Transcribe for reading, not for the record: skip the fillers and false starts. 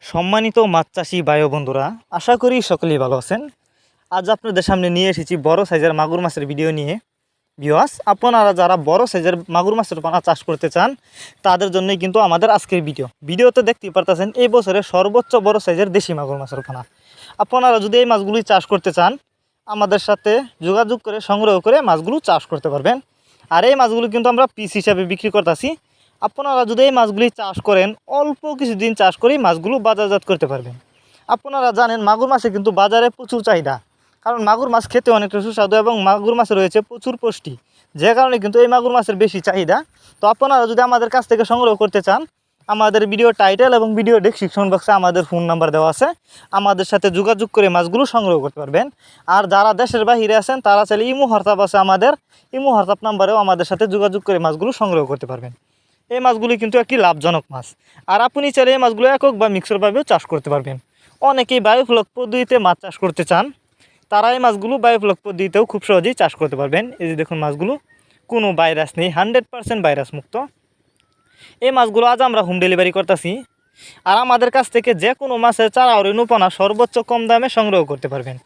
সম্মানিত মাছ চাষি ভাই ও বন্ধুরা, আশা করি সকলেই ভালো আছেন। আজ আপনাদের সামনে নিয়ে এসেছি বড় সাইজের মাগুর মাছের ভিডিও নিয়ে। ভিউয়ার্স, আপনারা যারা বড় সাইজের মাগুর মাছের পোনা চাষ করতে চান তাদের জন্যই কিন্তু আমাদের আজকের ভিডিওতে দেখতেই পারতেছেন এই বছরের সর্বোচ্চ বড় সাইজের দেশি মাগুর মাছের পোনা। আপনারা যদি এই মাছগুলি চাষ করতে চান আমাদের সাথে যোগাযোগ করে সংগ্রহ করে মাছগুলো চাষ করতে পারবেন। আর এই মাছগুলো কিন্তু আমরা পিস হিসাবে বিক্রি করতেছি। আপনারা যদি এই মাছগুলি চাষ করেন অল্প কিছুদিন চাষ করেই মাছগুলো বাজারজাত করতে পারবেন। আপনারা জানেন মাগুর মাছে কিন্তু বাজারে প্রচুর চাহিদা, কারণ মাগুর মাছ খেতে অনেকটা সুস্বাদু এবং মাগুর মাছে রয়েছে প্রচুর পুষ্টি, যে কারণে কিন্তু এই মাগুর মাছের বেশি চাহিদা। তো আপনারা যদি আমাদের কাছ থেকে সংগ্রহ করতে চান আমাদের ভিডিও টাইটেল এবং ভিডিও ডেসক্রিপশন বক্সে আমাদের ফোন নাম্বার দেওয়া আছে, আমাদের সাথে যোগাযোগ করে মাছগুলো সংগ্রহ করতে পারবেন। আর যারা দেশের বাহিরে আছেন তারা চাইলে ইমো হোয়াটসঅ্যাপ আছে, আমাদের ইমো হোয়াটসঅ্যাপ নাম্বারেও আমাদের সাথে যোগাযোগ করে মাছগুলো সংগ্রহ করতে পারবেন। এই মাছগুলি কিন্তু একটি লাভজনক মাছ। আর আপনি চাইলে এই মাছগুলো একক বা মিক্সরভাবেও চাষ করতে পারবেন। অনেকেই বায়োফ্লক পদ্ধতিতে মাছ চাষ করতে চান, তারা এই মাছগুলো বায়োফ্লক পদ্ধতিতেও খুব সহজেই চাষ করতে পারবেন। এই যে দেখুন মাছগুলো, কোনো ভাইরাস নেই, 100% ভাইরাস মুক্ত। এই মাছগুলো আজ আমরা হোম ডেলিভারি করতেছি। আর আমাদের কাছ থেকে যে কোনো মাছের চারা ও রেণুপোনা সর্বোচ্চ কম দামে সংগ্রহ করতে পারবেন।